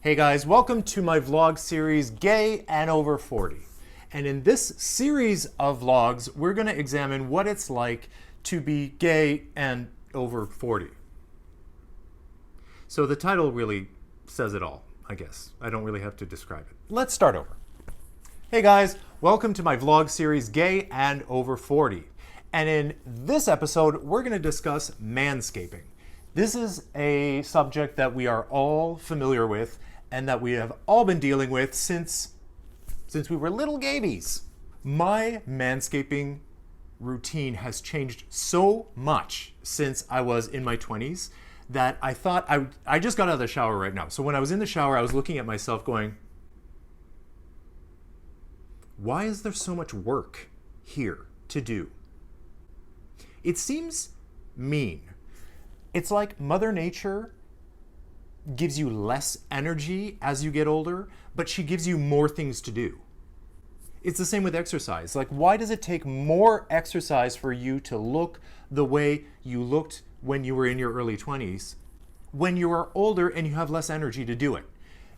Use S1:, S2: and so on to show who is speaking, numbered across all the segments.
S1: Hey guys, welcome to my vlog series, Gay and Over 40. And in this series of vlogs, we're gonna examine what it's like to be gay and over 40. So the title really says it all, I guess. I don't really have to describe it. Let's start over. Hey guys, welcome to my vlog series, Gay and Over 40. And in this episode, we're gonna discuss manscaping. This is a subject that we are all familiar with and that we have all been dealing with since we were little gabies. My manscaping routine has changed so much since I was in my 20s that I thought I just got out of the shower right now. So when I was in the shower, I was looking at myself going, why is there so much work here to do? It seems mean. It's like Mother Nature gives you less energy as you get older, but she gives you more things to do. It's the same with exercise. Like, why does it take more exercise for you to look the way you looked when you were in your early 20s, when you are older and you have less energy to do it?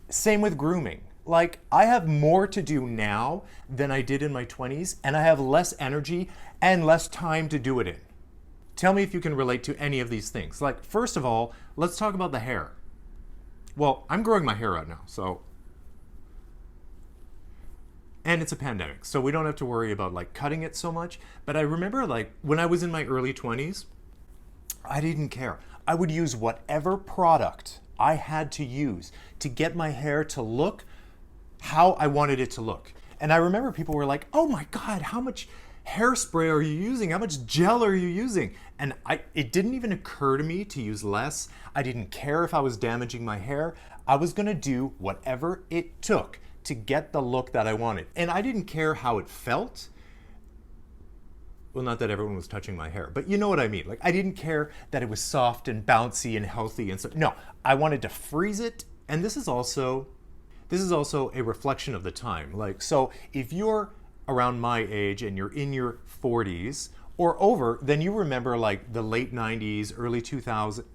S1: Same with grooming. Like, I have more to do now than I did in my 20s, and I have less energy and less time to do it in. Tell me if you can relate to any of these things. Like, first of all, let's talk about the hair. Well, I'm growing my hair out now, so. And it's a pandemic, so we don't have to worry about like cutting it so much. But I remember like when I was in my early 20s, I didn't care. I would use whatever product I had to use to get my hair to look how I wanted it to look. And I remember people were like, oh my God, how much hairspray are you using? How much gel are you using? And it didn't even occur to me to use less. I didn't care if I was damaging my hair. I was gonna do whatever it took to get the look that I wanted. And I didn't care how it felt. Well, not that everyone was touching my hair, but you know what I mean. Like, I didn't care that it was soft and bouncy and healthy and so. No, I wanted to freeze it. And this is also a reflection of the time. Like, so if you're around my age and you're in your 40s or over, then you remember like the late 90s, early 2000s.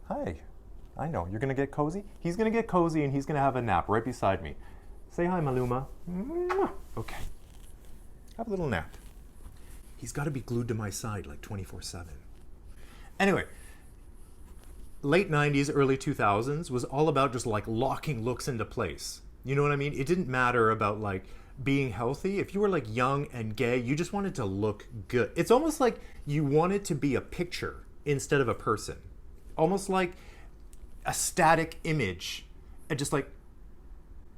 S1: Hi, I know, you're gonna get cozy? He's gonna get cozy and he's gonna have a nap right beside me. Say hi, Maluma. Okay, have a little nap. He's gotta be glued to my side like 24/7. Anyway, late 90s, early 2000s was all about just like locking looks into place. You know what I mean? It didn't matter about like being healthy. If you were like young and gay, you just wanted to look good. It's almost like you wanted to be a picture instead of a person. Almost like a static image and just like,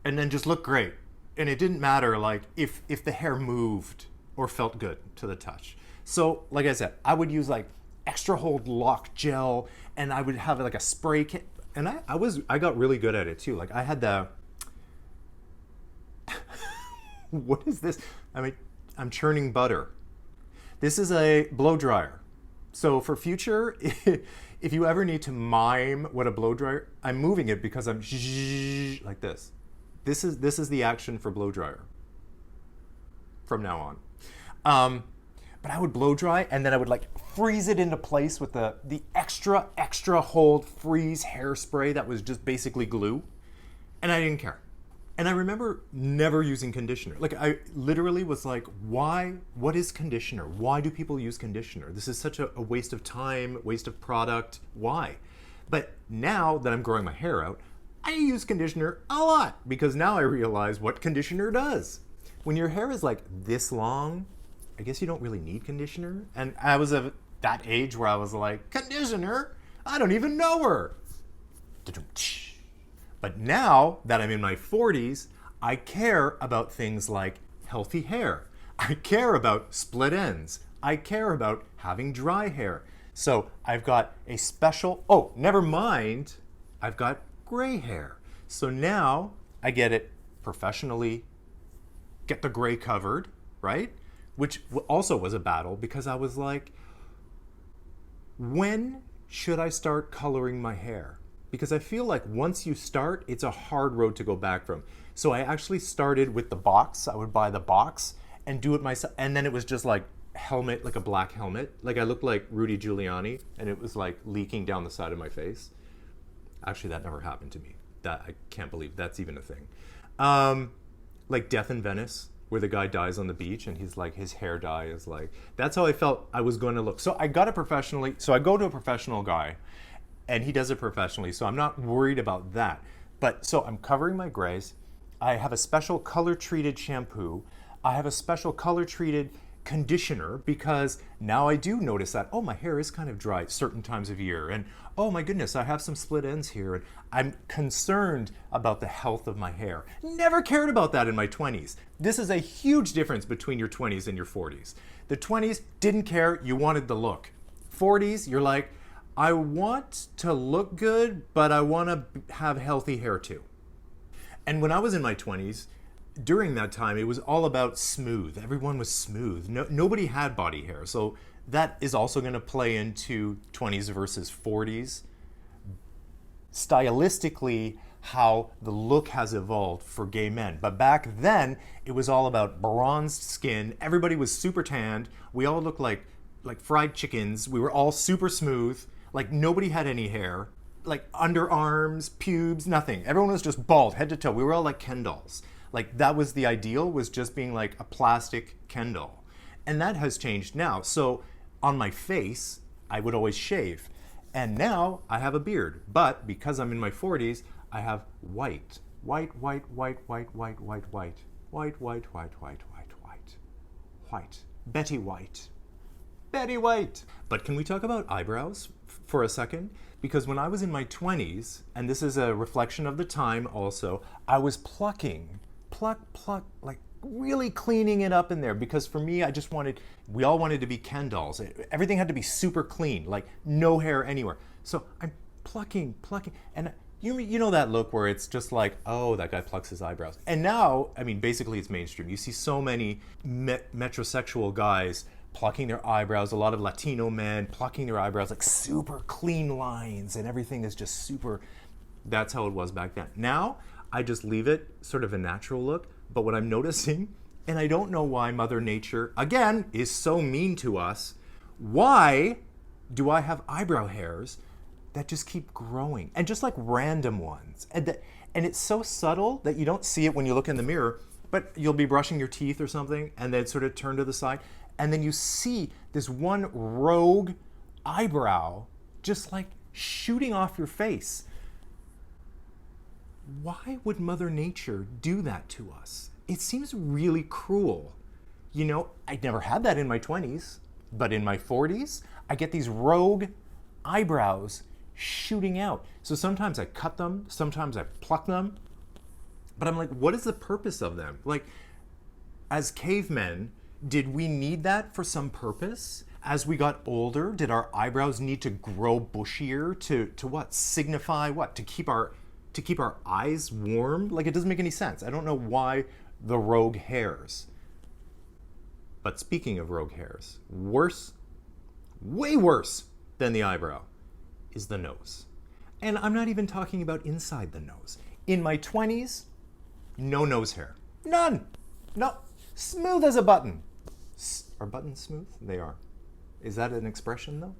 S1: and then just look great. And it didn't matter like if the hair got or felt good to the touch. So like I said, I would use like extra hold lock gel and I would have like a spray kit. And I got really good at it too. Like I had the, what is this? I mean, I'm churning butter. This is a blow dryer. So for future, if you ever need to mime what a blow dryer, I'm moving it because I'm like this. This is the action for blow dryer from now on. But I would blow dry and then I would like freeze it into place with the extra hold freeze hairspray that was just basically glue. And I didn't care. And I remember never using conditioner. Like I literally was like, why? What is conditioner? Why do people use conditioner? This is such a waste of time, waste of product. Why? But now that I'm growing my hair out, I use conditioner a lot because now I realize what conditioner does. When your hair is like this long, I guess you don't really need conditioner. And I was at that age where I was like, conditioner? I don't even know her. But now that I'm in my 40s, I care about things like healthy hair. I care about split ends. I care about having dry hair. So I've got a special, oh, never mind, I've got gray hair. So now I get it professionally, get the gray covered, right? Which also was a battle because I was like, when should I start coloring my hair? Because I feel like once you start, it's a hard road to go back from. So I actually started with the box. I would buy the box and do it myself. And then it was just like helmet, like a black helmet. Like I looked like Rudy Giuliani, and it was like leaking down the side of my face. Actually, that never happened to me. That I can't believe that's even a thing. Like Death in Venice, where the guy dies on the beach and he's like, his hair dye is like, that's how I felt I was going to look. So I got it professionally. So I go to a professional guy and he does it professionally. So I'm not worried about that. But so I'm covering my grays. I have a special color treated shampoo. I have a special color treated conditioner because now I do notice that, oh, my hair is kind of dry certain times of year. And oh my goodness, I have some split ends here. And I'm concerned about the health of my hair. Never cared about that in my 20s. This is a huge difference between your 20s and your 40s. The 20s didn't care, you wanted the look. 40s, you're like, I want to look good, but I want to have healthy hair too. And when I was in my 20s, during that time, it was all about smooth. Everyone was smooth. Nobody had body hair. So that is also going to play into 20s versus 40s. Stylistically, how the look has evolved for gay men. But back then, it was all about bronzed skin. Everybody was super tanned. We all looked like fried chickens. We were all super smooth. Like nobody had any hair. Like underarms, pubes, nothing. Everyone was just bald, head to toe. We were all like Ken dolls. Like that was the ideal, was just being like a plastic Ken doll. And that has changed now. So on my face, I would always shave. And now I have a beard. But because I'm in my 40s, I have white. White, white, white, white, white, white, white. White, white, white, white, white, white. White. Betty White. Betty White. But can we talk about eyebrows for a second? Because when I was in my 20s, and this is a reflection of the time also, I was plucking, like really cleaning it up in there. Because for me, we all wanted to be Ken dolls. Everything had to be super clean, like no hair anywhere. So I'm plucking. And you know that look where it's just like, oh, that guy plucks his eyebrows. And now, I mean, basically it's mainstream. You see so many metrosexual guys plucking their eyebrows, a lot of Latino men plucking their eyebrows, like super clean lines, and everything is just super. That's how it was back then. Now, I just leave it sort of a natural look, but what I'm noticing, and I don't know why Mother Nature, again, is so mean to us, why do I have eyebrow hairs that just keep growing, and just like random ones, and it's so subtle that you don't see it when you look in the mirror, but you'll be brushing your teeth or something, and then sort of turn to the side, and then you see this one rogue eyebrow just like shooting off your face. Why would Mother Nature do that to us? It seems really cruel. You know, I never had that in my 20s, but in my 40s, I get these rogue eyebrows shooting out. So sometimes I cut them, sometimes I pluck them, but I'm like, what is the purpose of them? Like, as cavemen, did we need that for some purpose? As we got older, did our eyebrows need to grow bushier to what? Signify what? To keep our eyes warm? Like, it doesn't make any sense. I don't know why the rogue hairs. But speaking of rogue hairs, worse, way worse than the eyebrow is the nose. And I'm not even talking about inside the nose. In my 20s, no nose hair. None. No. Smooth as a button. Are buttons smooth? They are. Is that an expression though?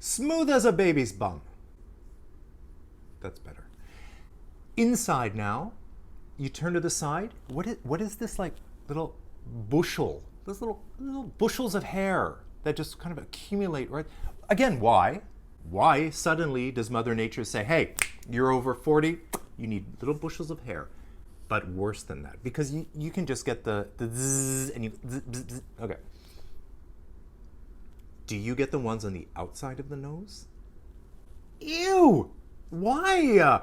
S1: Smooth as a baby's bum. That's better. Inside now, you turn to the side. What is this like little bushel? Those little bushels of hair that just kind of accumulate, right? Again, why? Why suddenly does Mother Nature say, hey, you're over 40, you need little bushels of hair? But worse than that, because you can just get the zzz and you zzz, zzz, zzz. Okay. Do you get the ones on the outside of the nose? Ew! Why?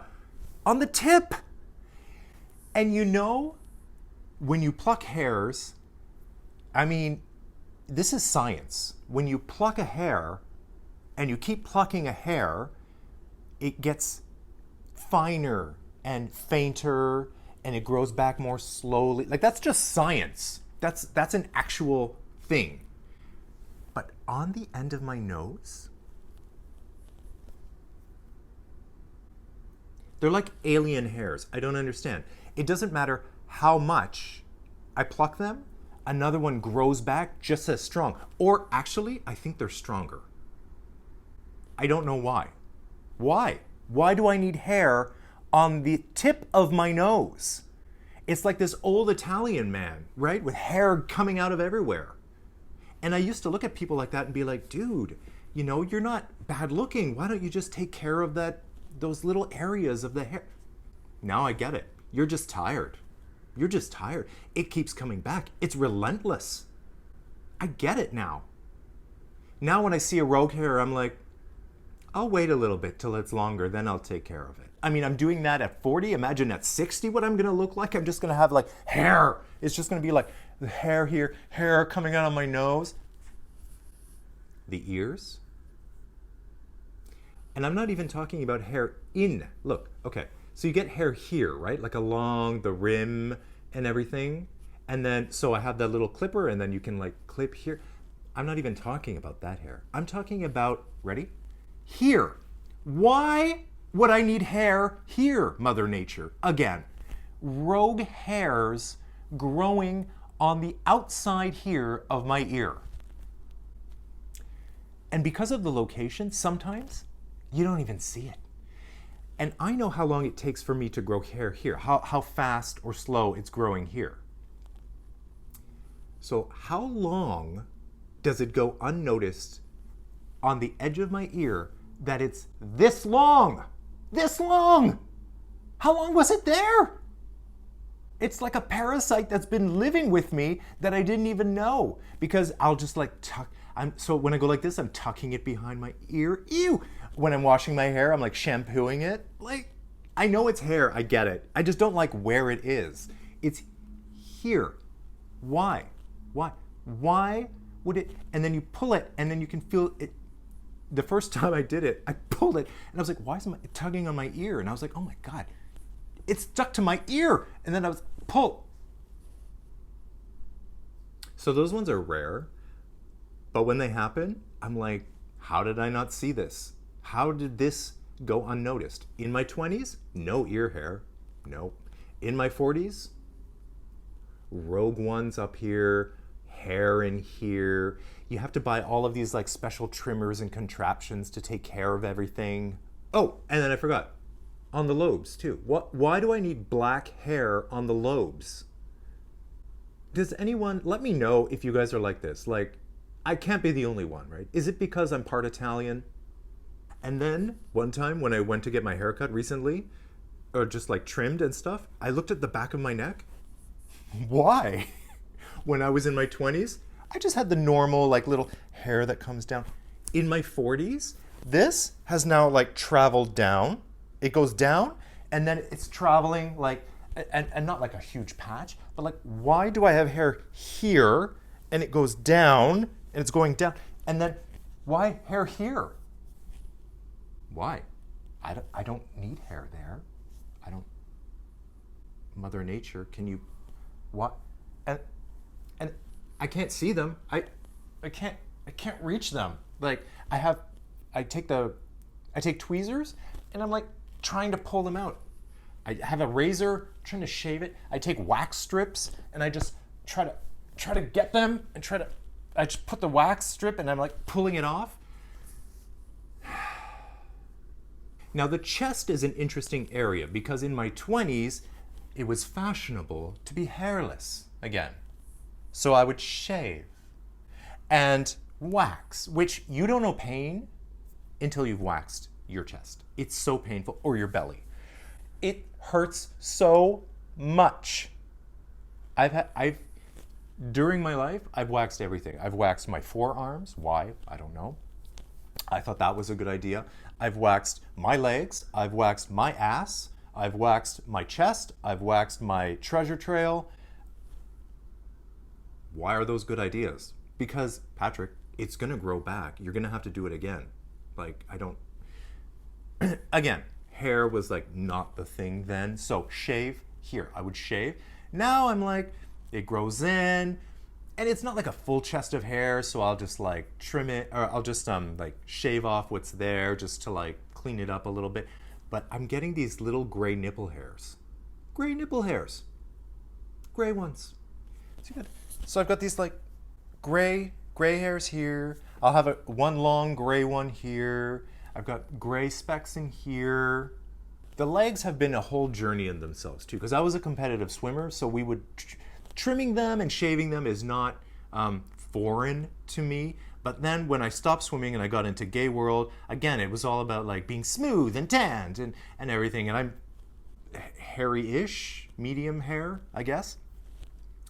S1: On the tip. And you know, when you pluck hairs, I mean, this is science. When you pluck a hair and you keep plucking a hair, it gets finer and fainter and it grows back more slowly. Like, that's just science. That's an actual thing. But on the end of my nose, they're like alien hairs. I don't understand. It doesn't matter how much I pluck them, Another one grows back just as strong. Or actually, I think they're stronger. I don't know why. Why? Why do I need hair on the tip of my nose? It's like this old Italian man, right? With hair coming out of everywhere. And I used to look at people like that and be like, dude, you know, you're not bad looking. Why don't you just take care of those little areas of the hair? Now I get it. You're just tired. You're just tired. It keeps coming back. It's relentless. I get it now. Now when I see a rogue hair, I'm like, I'll wait a little bit till it's longer, then I'll take care of it. I mean, I'm doing that at 40. Imagine at 60 what I'm gonna look like. I'm just gonna have like hair. It's just gonna be like the hair here, hair coming out of my nose. The ears. And I'm not even talking about hair in. Look, okay. So you get hair here, right? Like along the rim and everything. And then, so I have that little clipper and then you can like clip here. I'm not even talking about that hair. I'm talking about, ready? Here. Why would I need hair here, Mother Nature? Again, rogue hairs growing on the outside here of my ear. And because of the location, sometimes you don't even see it. And I know how long it takes for me to grow hair here, how fast or slow it's growing here. So how long does it go unnoticed on the edge of my ear that it's this long? This long! How long was it there? It's like a parasite that's been living with me that I didn't even know, because I'll just like tuck. So when I go like this, I'm tucking it behind my ear. Ew! When I'm washing my hair, I'm like shampooing it. Like, I know it's hair, I get it. I just don't like where it is. It's here. Why? Why? Why would it? And then you pull it and then you can feel it. The first time I did it, I pulled it and I was like, why is it tugging on my ear? And I was like, oh my God, it's stuck to my ear. And then I was pull. So those ones are rare, but when they happen, I'm like, how did I not see this? How did this go unnoticed? In my 20s, no ear hair, nope. In my 40s, rogue ones up here, hair in here. You have to buy all of these like special trimmers and contraptions to take care of everything. Oh, and then I forgot, on the lobes too. Why do I need black hair on the lobes? Does anyone, let me know if you guys are like this. Like, I can't be the only one, right? Is it because I'm part Italian? And then one time when I went to get my hair cut recently, or just like trimmed and stuff, I looked at the back of my neck. Why? When I was in my 20s, I just had the normal like little hair that comes down. In my 40s, this has now like traveled down. It goes down and then it's traveling like, and not like a huge patch, but like, why do I have hair here and it goes down and it's going down? And then why hair here? Why? I don't need hair there. I don't. Mother Nature, can you, what? And I can't see them. I can't reach them. Like I take tweezers and I'm like trying to pull them out. I have a razor trying to shave it. I take wax strips and I just try to get them and I just put the wax strip and I'm like pulling it off. Now the chest is an interesting area because in my 20s, it was fashionable to be hairless again. So I would shave and wax, which you don't know pain until you've waxed your chest. It's so painful, or your belly. It hurts so much. During my life, I've waxed everything. I've waxed my forearms. Why? I don't know. I thought that was a good idea. I've waxed my legs. I've waxed my ass. I've waxed my chest. I've waxed my treasure trail. Why are those good ideas? Because, Patrick, it's gonna grow back. You're gonna have to do it again. Like, I don't, again, hair was like not the thing then. So shave here, I would shave. Now I'm like, it grows in and it's not like a full chest of hair. So I'll just like trim it, or I'll just like shave off what's there just to like clean it up a little bit. But I'm getting these little gray nipple hairs. Gray nipple hairs. Gray ones. So you got So I've got these like gray hairs here. I'll have one long gray one here. I've got gray specks in here. The legs have been a whole journey in themselves too, because I was a competitive swimmer, so we would trimming them and shaving them is not foreign to me. But then when I stopped swimming and I got into gay world, again, it was all about like being smooth and tanned and everything. And I'm hairy-ish, medium hair, I guess.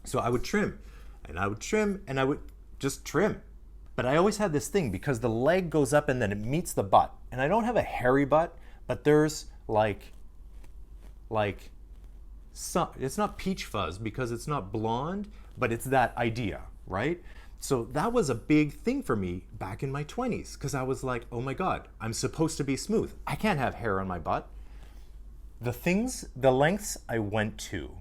S1: So I would trim and I would trim and I would just trim. But I always had this thing because the leg goes up and then it meets the butt. And I don't have a hairy butt, but there's like some, it's not peach fuzz because it's not blonde, but it's that idea, right? So that was a big thing for me back in my 20s because I was like, oh my God, I'm supposed to be smooth. I can't have hair on my butt. The lengths I went to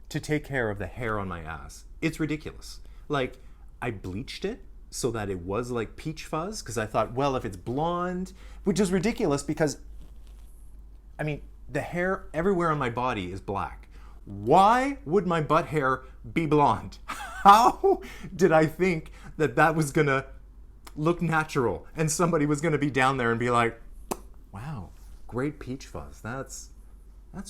S1: take care of the hair on my ass, it's ridiculous. Like, I bleached it so that it was like peach fuzz because I thought, well, if it's blonde, which is ridiculous because, I mean, the hair everywhere on my body is black. Why would my butt hair be blonde? How did I think that that was gonna look natural and somebody was gonna be down there and be like, wow, great peach fuzz. That's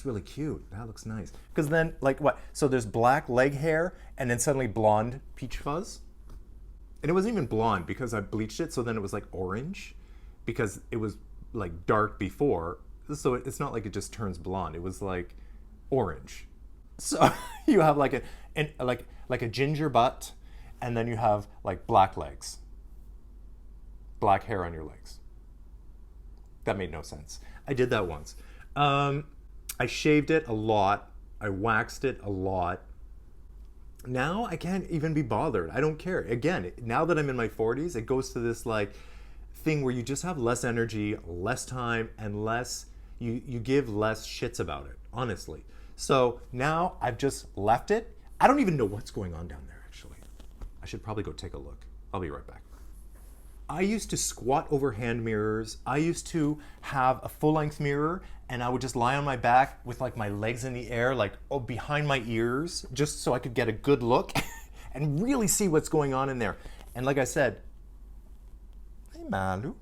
S1: really cute. That looks nice. Because then, like what? So there's black leg hair and then suddenly blonde peach fuzz. And it wasn't even blonde because I bleached it, so then it was like orange because it was like dark before. So it's not like it just turns blonde. It was like orange. So you have like a ginger butt, and then you have like black legs, black hair on your legs. That made no sense. I did that once. I shaved it a lot. I waxed it a lot. Now I can't even be bothered. I don't care. Again, now that I'm in my 40s, it goes to this like thing where you just have less energy, less time, and less, you give less shits about it, honestly. So now I've just left it. I don't even know what's going on down there, actually. I should probably go take a look. I'll be right back. I used to squat over hand mirrors. I used to have a full-length mirror and I would just lie on my back with like my legs in the air, like behind my ears, just so I could get a good look and really see what's going on in there. And like I said, hey Malu.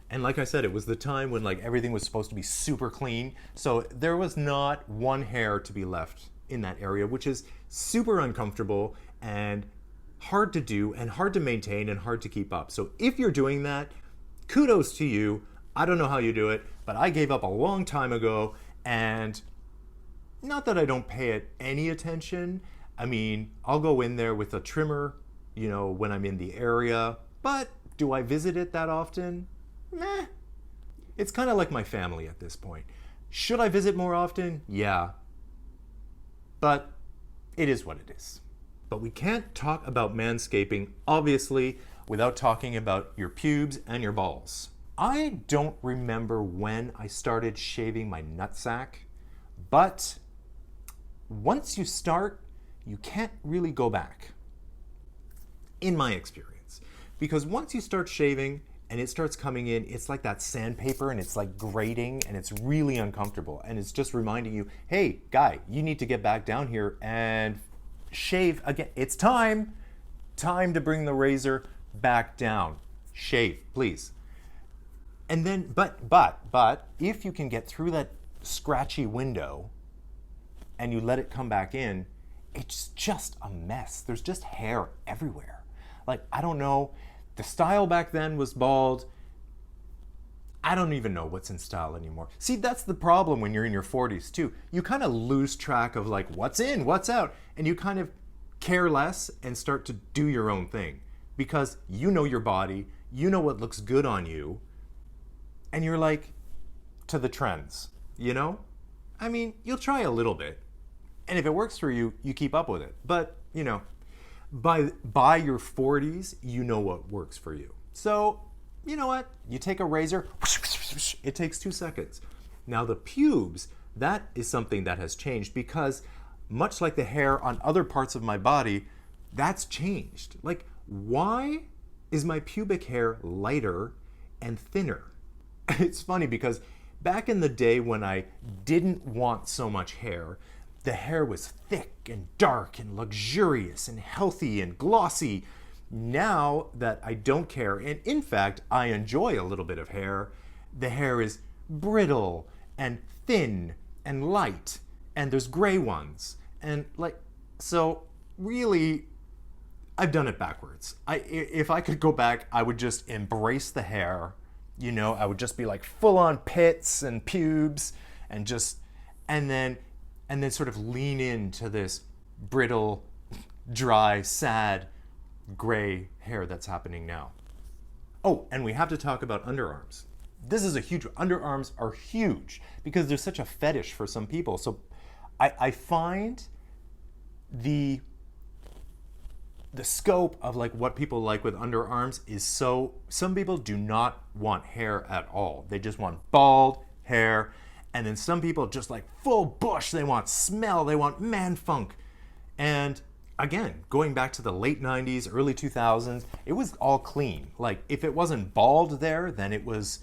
S1: And like I said, it was the time when like everything was supposed to be super clean. So there was not one hair to be left in that area, which is super uncomfortable and hard to do and hard to maintain and hard to keep up. So if you're doing that, kudos to you. I don't know how you do it, but I gave up a long time ago, and not that I don't pay it any attention. I mean, I'll go in there with a trimmer, you know, when I'm in the area, but do I visit it that often? Meh. It's kind of like my family at this point. Should I visit more often? Yeah. But it is what it is. But we can't talk about manscaping, obviously, without talking about your pubes and your balls. I don't remember when I started shaving my nutsack, but once you start, you can't really go back, in my experience. Because once you start shaving and it starts coming in, it's like that sandpaper and it's like grating and it's really uncomfortable. And it's just reminding you, hey, guy, you need to get back down here and shave again. It's time to bring the razor back down. Shave, please. And then, but if you can get through that scratchy window and you let it come back in, it's just a mess. There's just hair everywhere. Like, I don't know, the style back then was bald. I don't even know what's in style anymore. See, that's the problem when you're in your 40s too. You kind of lose track of like what's in, what's out, and you kind of care less and start to do your own thing because you know your body, you know what looks good on you, and you're like to the trends, you know? I mean, you'll try a little bit, and if it works for you, you keep up with it. But, you know, by your 40s, you know what works for you. So, you know what? You take a razor, it takes 2 seconds. Now the pubes, that is something that has changed because much like the hair on other parts of my body, that's changed. Like, why is my pubic hair lighter and thinner? It's funny because back in the day when I didn't want so much hair, the hair was thick and dark and luxurious and healthy and glossy. Now that I don't care, and in fact, I enjoy a little bit of hair, the hair is brittle and thin and light, and there's gray ones. And like, so really, I've done it backwards. If I could go back, I would just embrace the hair. You know, I would just be like full on pits and pubes and then sort of lean into this brittle, dry, sad, gray hair that's happening now. Oh, and we have to talk about underarms. This is a huge, underarms are huge because there's such a fetish for some people. So I find the scope of like what people like with underarms is so, some people do not want hair at all. They just want bald hair. And then some people just like full bush, they want smell, they want man funk. And again, going back to the late 90s, early 2000s, it was all clean. Like if it wasn't bald there, then it was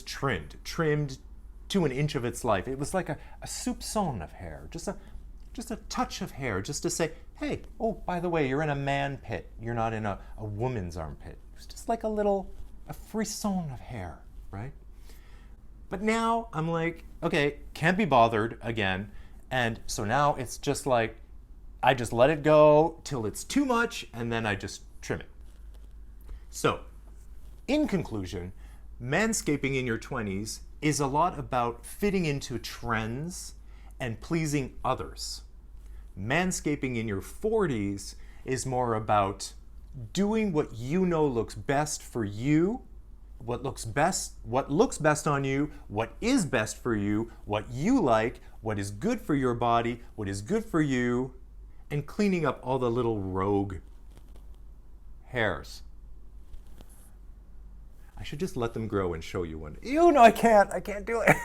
S1: trimmed to an inch of its life. It was like a soupçon of hair, just a touch of hair, just to say, hey, oh, by the way, you're in a man pit. You're not in a woman's armpit. It's just like a frisson of hair, right? But now I'm like, okay, can't be bothered again. And so now it's just like, I just let it go till it's too much, and then I just trim it. So, in conclusion, manscaping in your 20s is a lot about fitting into trends and pleasing others. Manscaping in your 40s is more about doing what you know looks best for you, what looks best on you, what is best for you, what you like, what is good for your body, what is good for you, and cleaning up all the little rogue hairs. I should just let them grow and show you one. Ew, no, I can't do it.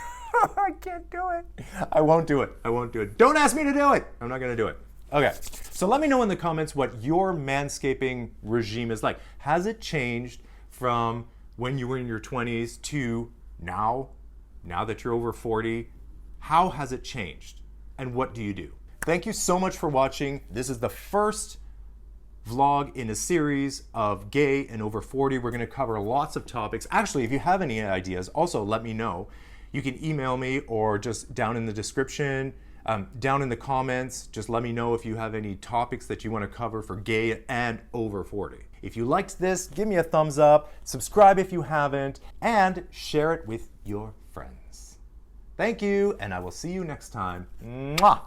S1: I can't do it. I won't do it. Don't ask me to do it. I'm not gonna do it. Okay, so let me know in the comments what your manscaping regime is like. Has it changed from when you were in your 20s to now that you're over 40? How has it changed? And what do you do? Thank you so much for watching. This is the first vlog in a series of gay and over 40. We're gonna cover lots of topics. Actually, if you have any ideas, also let me know. You can email me or just down in the description, down in the comments, just let me know if you have any topics that you wanna cover for gay and over 40. If you liked this, give me a thumbs up, subscribe if you haven't, and share it with your friends. Thank you, and I will see you next time. Mwah!